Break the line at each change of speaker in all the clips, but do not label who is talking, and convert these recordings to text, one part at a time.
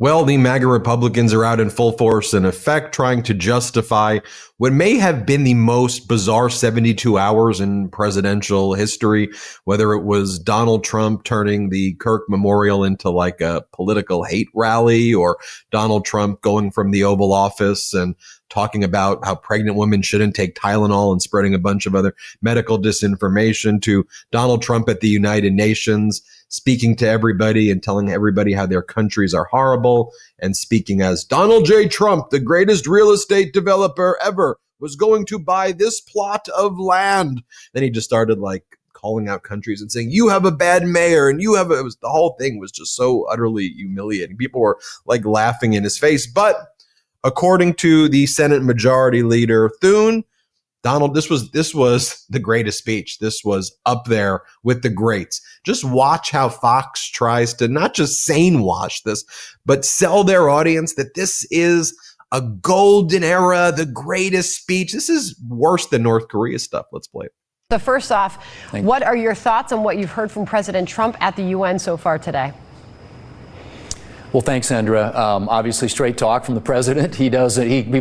Well, the MAGA Republicans are out in full force and effect, trying to justify what may have been the most bizarre 72 hours in presidential history, whether it was Donald Trump turning the Kirk Memorial into like a political hate rally, or Donald Trump going from the Oval Office and talking about how pregnant women shouldn't take Tylenol and spreading a bunch of other medical disinformation, to Donald Trump at the United Nations speaking to everybody and telling everybody how their countries are horrible, and speaking as Donald J. Trump, the greatest real estate developer ever, was going to buy this plot of land. Then he just started like calling out countries and saying, you have a bad mayor, and you have a, the whole thing was just so utterly humiliating. People were like laughing in his face. But according to the Senate Majority Leader Thune, Donald, this was the greatest speech. This was up there with the greats. Just watch how Fox tries to not just sane wash this, but sell their audience that this is a golden era, the greatest speech. This is worse than North Korea stuff. Let's play it.
So first off, what are your thoughts on what you've heard from President Trump at the UN so far today?
Well, thanks, Sandra. Obviously, straight talk from the president. He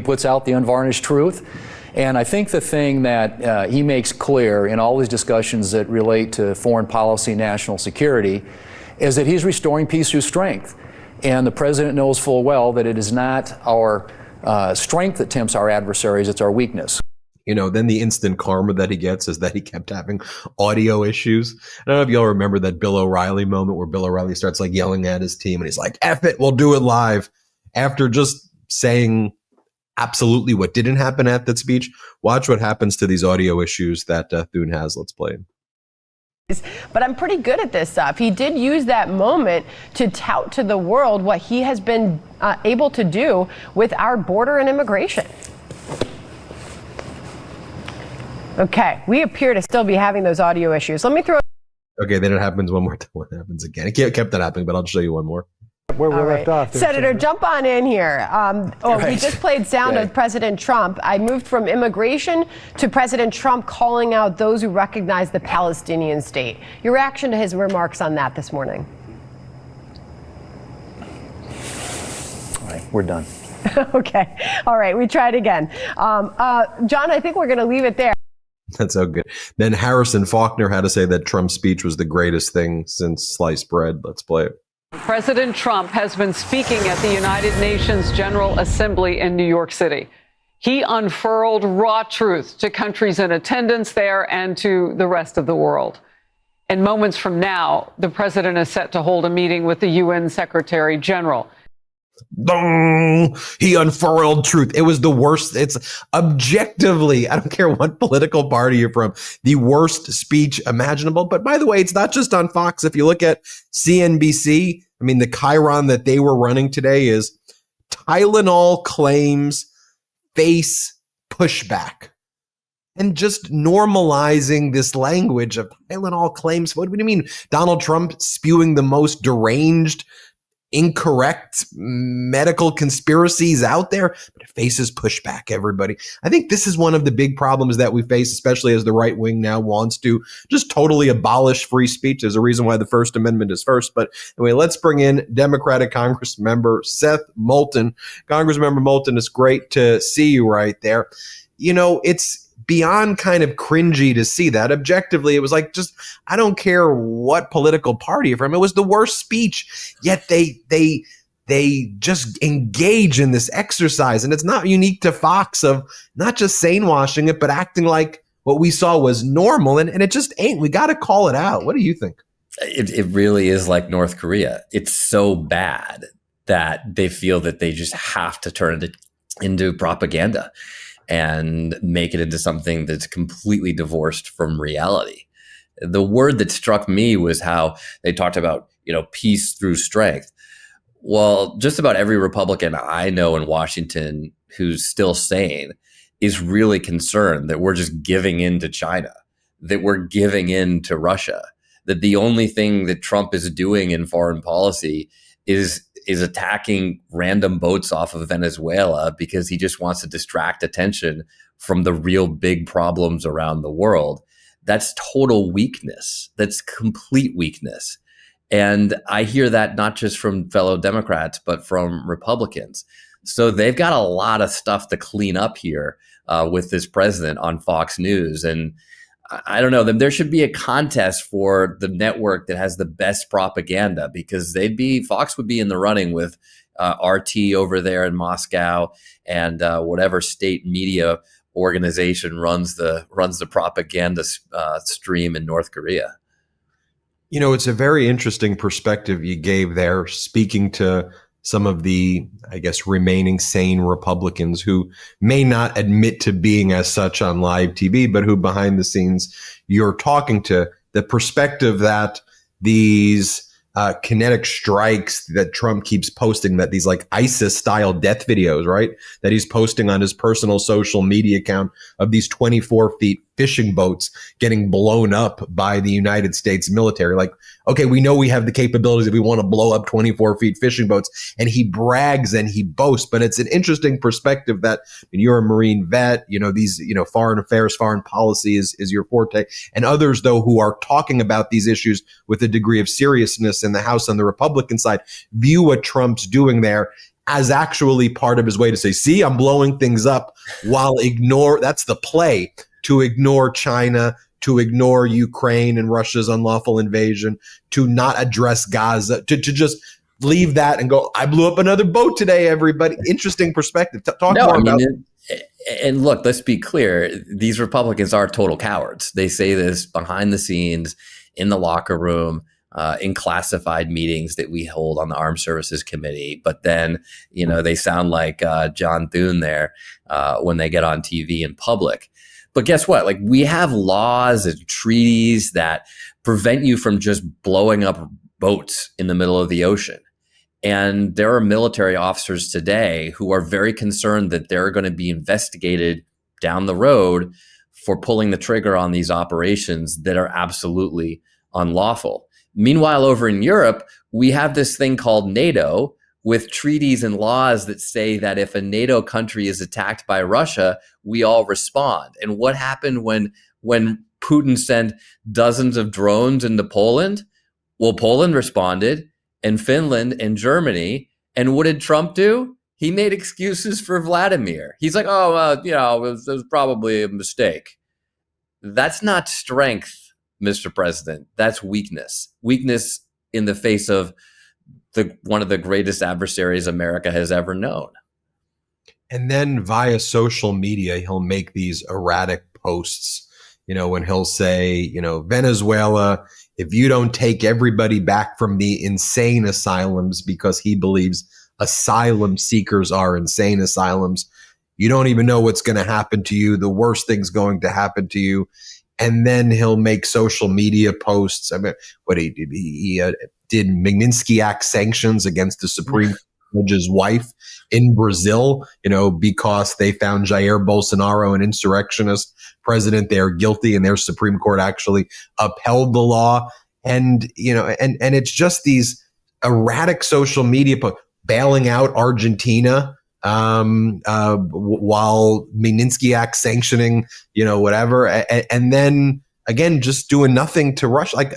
puts out the unvarnished truth. And I think the thing that he makes clear in all his discussions that relate to foreign policy, national security, is that he's restoring peace through strength. And the president knows full well that it is not our strength that tempts our adversaries, it's our weakness.
You know, then the instant karma that he gets is that he kept having audio issues. I don't know if y'all remember that Bill O'Reilly moment where Bill O'Reilly starts like yelling at his team and he's like, F it, we'll do it live. After just saying absolutely what didn't happen at that speech. Watch what happens to these audio issues that Thune has. Let's play it.
But I'm pretty good at this stuff. He did use that moment to tout to the world what he has been able to do with our border and immigration. Okay, we appear to still be having those audio issues. Let me throw.
Okay, then it happens one more time. What happens again? It kept on happening, but I'll show you one more.
Where we left off.
Senator, jump on in here. We just played sound of President Trump. I moved from immigration to President Trump calling out those who recognize the Palestinian state. Your reaction to his remarks on that this morning?
All right, we're done.
Okay. All right, we tried again. John, I think we're going to leave it there.
That's so good. Then Harrison Faulkner had to say that Trump's speech was the greatest thing since sliced bread. Let's play it.
President Trump has been speaking at the United Nations General Assembly in New York City. He unfurled raw truth to countries in attendance there and to the rest of the world. And moments from now, the president is set to hold a meeting with the UN Secretary General.
He unfurled truth. It was the worst. It's objectively, I don't care what political party you're from, the worst speech imaginable. But by the way, it's not just on Fox. If you look at CNBC, I mean, the chyron that they were running today is Tylenol claims face pushback. And just normalizing this language of Tylenol claims. What do you mean? Donald Trump spewing the most deranged, incorrect medical conspiracies out there, but it faces pushback, everybody. I think this is one of the big problems that we face, especially as the right wing now wants to just totally abolish free speech. There's a reason why the First Amendment is first. But anyway, let's bring in Democratic Congressmember Seth Moulton. Congressmember Moulton, it's great to see you right there. You know, it's beyond kind of cringy to see that. Objectively, it was like, just, I don't care what political party you're from. It was the worst speech, yet they just engage in this exercise. And it's not unique to Fox of not just sane washing it, but acting like what we saw was normal. And it just ain't. We got to call it out. What do you think?
It really is like North Korea. It's so bad that they feel that they just have to turn it into propaganda and make it into something that's completely divorced from reality. The word that struck me was how they talked about, peace through strength. Well, just about every Republican I know in Washington who's still sane is really concerned that we're just giving in to China, that we're giving in to Russia, that the only thing that Trump is doing in foreign policy is attacking random boats off of Venezuela because he just wants to distract attention from the real big problems around the world. That's total weakness. That's complete weakness. And I hear that not just from fellow Democrats, but from Republicans. So they've got a lot of stuff to clean up here with this president on Fox News. And I don't know, there should be a contest for the network that has the best propaganda, because Fox would be in the running with RT over there in Moscow and whatever state media organization runs the propaganda stream in North Korea.
You know, it's a very interesting perspective you gave there, speaking to some of the, I guess, remaining sane Republicans who may not admit to being as such on live TV, but who behind the scenes you're talking to. The perspective that these kinetic strikes that Trump keeps posting, that these like ISIS style death videos, right, that he's posting on his personal social media account of these 24 feet fishing boats getting blown up by the United States military. Like, okay, we know we have the capabilities if we want to blow up 24 feet fishing boats. And he brags and he boasts, but it's an interesting perspective that you're a Marine vet, these, foreign affairs, foreign policy is your forte. And others, though, who are talking about these issues with a degree of seriousness in the House on the Republican side, view what Trump's doing there as actually part of his way to say, see, I'm blowing things up, while that's the play, to ignore China, to ignore Ukraine and Russia's unlawful invasion, to not address Gaza, to just leave that and go, I blew up another boat today, everybody. Interesting perspective. Talk more about it.
And look, let's be clear. These Republicans are total cowards. They say this behind the scenes, in the locker room, in classified meetings that we hold on the Armed Services Committee. But then, they sound like John Thune there when they get on TV in public. But guess what? Like, we have laws and treaties that prevent you from just blowing up boats in the middle of the ocean. And there are military officers today who are very concerned that they're going to be investigated down the road for pulling the trigger on these operations that are absolutely unlawful. Meanwhile, over in Europe, we have this thing called NATO, with treaties and laws that say that if a NATO country is attacked by Russia, we all respond. And what happened when Putin sent dozens of drones into Poland? Well, Poland responded, and Finland and Germany. And what did Trump do? He made excuses for Vladimir. He's like, it was probably a mistake. That's not strength, Mr. President. That's weakness. Weakness in the face of one of the greatest adversaries America has ever known.
And then via social media, he'll make these erratic posts, when he'll say, Venezuela, if you don't take everybody back from the insane asylums, because he believes asylum seekers are insane asylums, you don't even know what's going to happen to you. The worst thing's going to happen to you. And then he'll make social media posts. I mean, what he did Magnitsky Act sanctions against the Supreme Judge's wife in Brazil, because they found Jair Bolsonaro, an insurrectionist president, they are guilty, and their Supreme Court actually upheld the law. And, and it's just these erratic social media bailing out Argentina, while Magnitsky Act sanctioning, whatever. And then again, just doing nothing to Russia. Like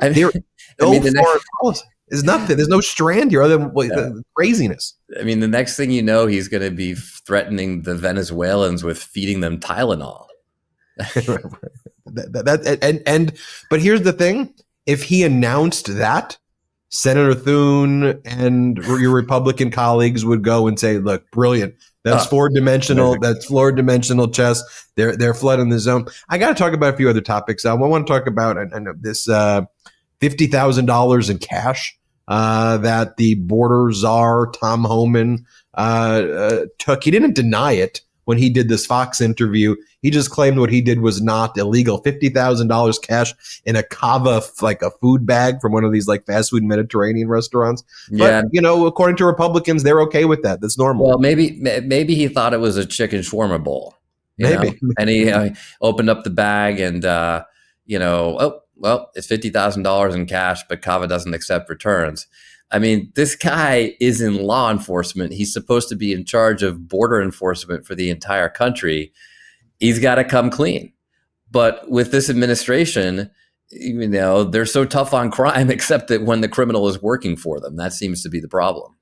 foreign policy. There's nothing. There's no strand here other than the craziness.
I mean, the next thing you know, he's going to be threatening the Venezuelans with feeding them Tylenol.
But here's the thing: if he announced that, Senator Thune and your Republican colleagues would go and say, "Look, brilliant. That's four-dimensional. That's floor-dimensional chess. They're flooding the zone." I got to talk about a few other topics. I want to talk about this $50,000 in cash that the border czar Tom Homan took. He didn't deny it when he did this Fox interview. He just claimed what he did was not illegal. $50,000 cash in a kava, like a food bag from one of these like fast food Mediterranean restaurants. But, according to Republicans, they're okay with that. That's normal.
Well, maybe he thought it was a chicken shawarma bowl. Maybe. And he opened up the bag and, it's $50,000 in cash, but kava doesn't accept returns. I mean, this guy is in law enforcement. He's supposed to be in charge of border enforcement for the entire country. He's got to come clean. But with this administration, even though they're so tough on crime, except that when the criminal is working for them, that seems to be the problem.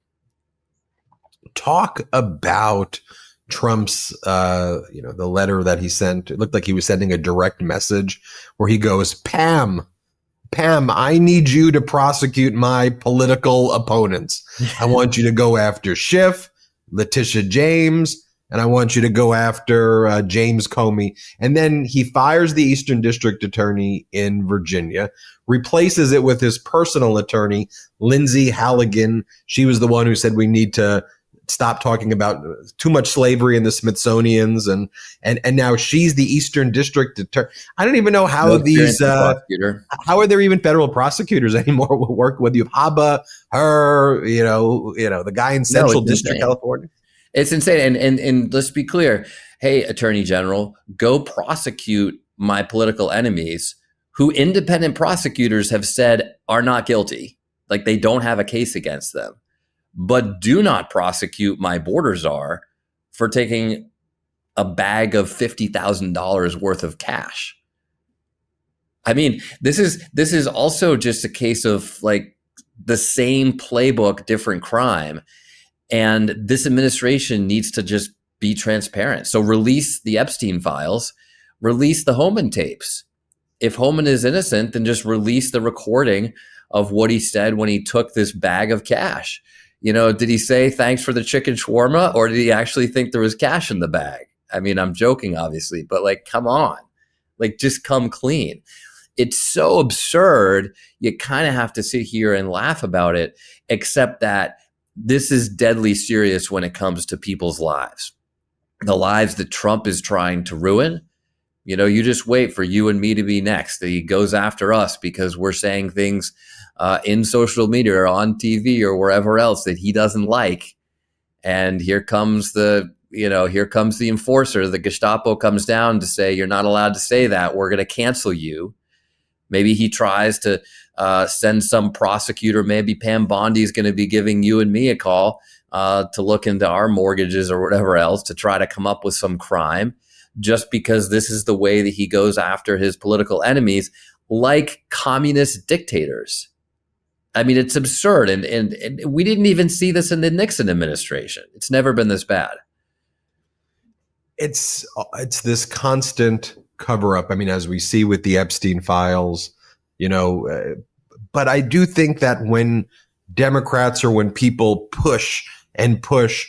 Talk about Trump's, the letter that he sent. It looked like he was sending a direct message where he goes, Pam, I need you to prosecute my political opponents. I want you to go after Schiff, Letitia James, and I want you to go after James Comey. And then he fires the Eastern District Attorney in Virginia, replaces it with his personal attorney, Lindsay Halligan. She was the one who said we need to stop talking about too much slavery in the Smithsonian's, and now she's the Eastern District Attorney. I don't even know how these how are there even federal prosecutors anymore will work with you? Haba, her, the guy in Central District, California.
It's insane. And let's be clear. Hey, Attorney General, go prosecute my political enemies who independent prosecutors have said are not guilty. Like they don't have a case against them. But do not prosecute my border czar for taking a bag of $50,000 worth of cash. I mean, this is also just a case of like the same playbook, different crime. And this administration needs to just be transparent. So release the Epstein files, release the Homan tapes. If Homan is innocent, then just release the recording of what he said when he took this bag of cash. Did he say thanks for the chicken shawarma, or did he actually think there was cash in the bag? I mean, I'm joking, obviously, but like, come on, like just come clean. It's so absurd. You kind of have to sit here and laugh about it, except that this is deadly serious when it comes to people's lives, the lives that Trump is trying to ruin. You just wait for you and me to be next. He goes after us because we're saying things in social media or on TV or wherever else that he doesn't like. And here comes the enforcer. The Gestapo comes down to say, you're not allowed to say that. We're going to cancel you. Maybe he tries to send some prosecutor. Maybe Pam Bondi is going to be giving you and me a call to look into our mortgages or whatever else to try to come up with some crime, just because this is the way that he goes after his political enemies, like communist dictators. I mean, it's absurd. And we didn't even see this in the Nixon administration. It's never been this bad.
It's this constant cover up. I mean, as we see with the Epstein files, but I do think that when Democrats or when people push and push,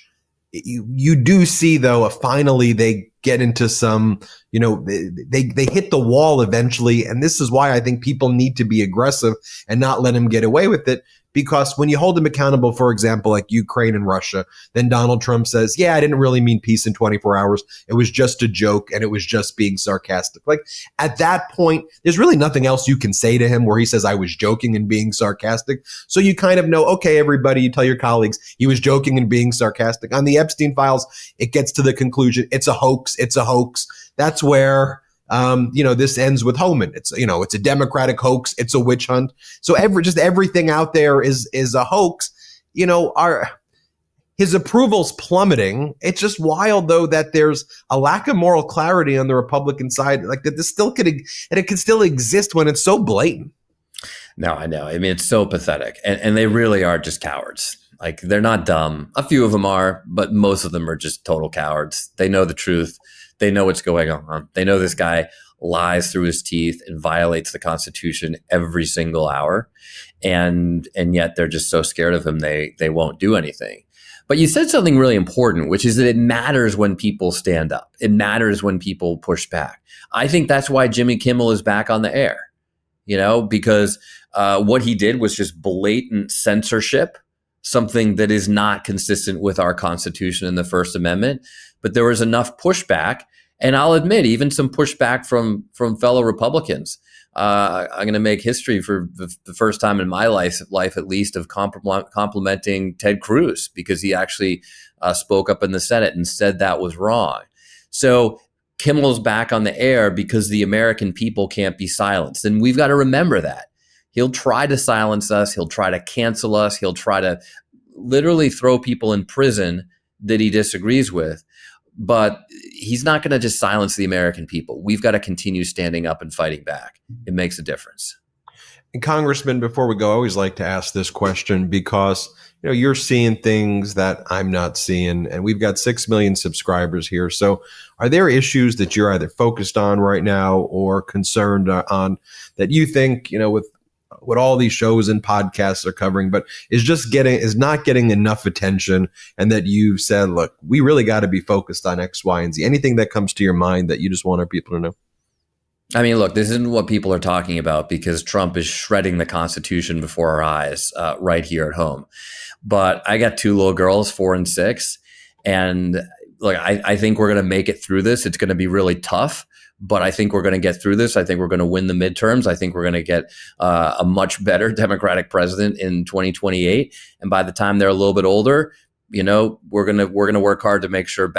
you do see, though, finally they get into some, they hit the wall eventually. And this is why I think people need to be aggressive and not let him get away with it. Because when you hold him accountable, for example, like Ukraine and Russia, then Donald Trump says, yeah, I didn't really mean peace in 24 hours. It was just a joke and it was just being sarcastic. Like at that point, there's really nothing else you can say to him where he says, I was joking and being sarcastic. So you kind of know, okay, everybody, you tell your colleagues he was joking and being sarcastic. On the Epstein files, it gets to the conclusion, it's a hoax. It's a hoax. That's where this ends with Homan. It's a Democratic hoax. It's a witch hunt. So everything out there is a hoax. His approval's plummeting. It's just wild, though, that there's a lack of moral clarity on the Republican side, like that this still it can still exist when it's so blatant.
No, I know. I mean, it's so pathetic, and they really are just cowards. Like they're not dumb. A few of them are, but most of them are just total cowards. They know the truth. They know what's going on. They know this guy lies through his teeth and violates the Constitution every single hour. And yet they're just so scared of him, they won't do anything. But you said something really important, which is that it matters when people stand up. It matters when people push back. I think that's why Jimmy Kimmel is back on the air, because what he did was just blatant censorship, something that is not consistent with our Constitution and the First Amendment. But there was enough pushback, and I'll admit, even some pushback from fellow Republicans. I'm going to make history for the first time in my life at least, of complimenting Ted Cruz, because he actually spoke up in the Senate and said that was wrong. So Kimmel's back on the air because the American people can't be silenced. And we've got to remember that. He'll try to silence us. He'll try to cancel us. He'll try to literally throw people in prison that he disagrees with. but he's not going to just silence the American people. We've got to continue standing up and fighting back. It makes a difference.
And Congressman, before we go, I always like to ask this question because you're seeing things that I'm not seeing, and we've got 6 million subscribers here. So are there issues that you're either focused on right now or concerned on that you think, with what all these shows and podcasts are covering, but is not getting enough attention, and that you said, look, we really got to be focused on X, Y, and Z? Anything that comes to your mind that you just want our people to know?
I mean, look, this isn't what people are talking about because Trump is shredding the Constitution before our eyes right here at home. But I got 2 little girls, 4 and 6. And look, I think we're going to make it through this. It's going to be really tough, but I think we're going to get through this. I think we're going to win the midterms. I think we're going to get a much better Democratic president in 2028. And by the time they're a little bit older, we're going to work hard to make sure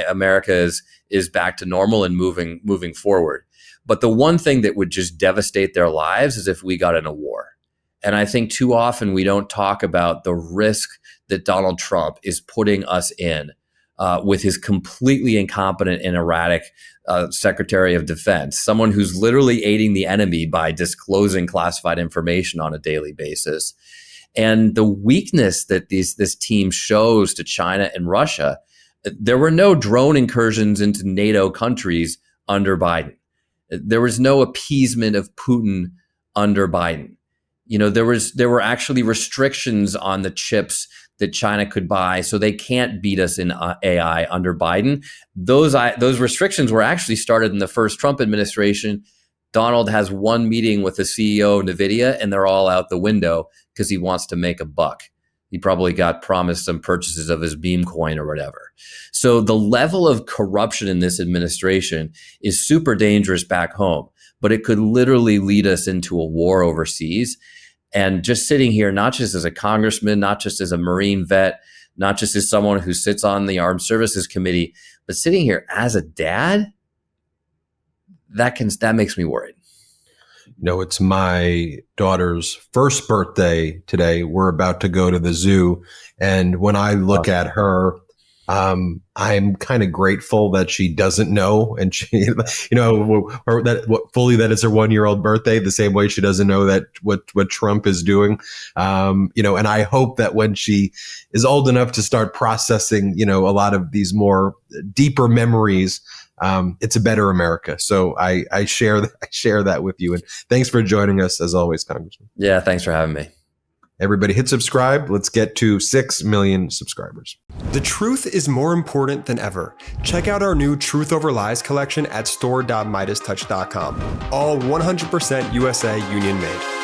America is back to normal and moving forward. But the one thing that would just devastate their lives is if we got in a war. And I think too often we don't talk about the risk that Donald Trump is putting us in with his completely incompetent and erratic Secretary of Defense, someone who's literally aiding the enemy by disclosing classified information on a daily basis. And the weakness that this team shows to China and Russia. There were no drone incursions into NATO countries under Biden. There was no appeasement of Putin under Biden. There were actually restrictions on the chips that China could buy, so they can't beat us in AI under Biden. Those restrictions were actually started in the first Trump administration. Donald has one meeting with the CEO of NVIDIA, and they're all out the window because he wants to make a buck. He probably got promised some purchases of his Beam coin or whatever. So the level of corruption in this administration is super dangerous back home, but it could literally lead us into a war overseas. And just sitting here, not just as a congressman, not just as a Marine vet, not just as someone who sits on the Armed Services Committee, but sitting here as a dad, that makes me worried.
It's my daughter's first birthday today. We're about to go to the zoo. And when I look at her, I'm kind of grateful that she doesn't know. And she, or that it's her 1-year-old birthday, the same way she doesn't know that what Trump is doing. And I hope that when she is old enough to start processing, a lot of these more deeper memories, it's a better America. So I share that with you. And thanks for joining us as always, Congressman.
Yeah, thanks for having me.
Everybody hit subscribe. Let's get to 6 million subscribers.
The truth is more important than ever. Check out our new Truth Over Lies collection at store.MeidasTouch.com. All 100% USA union made.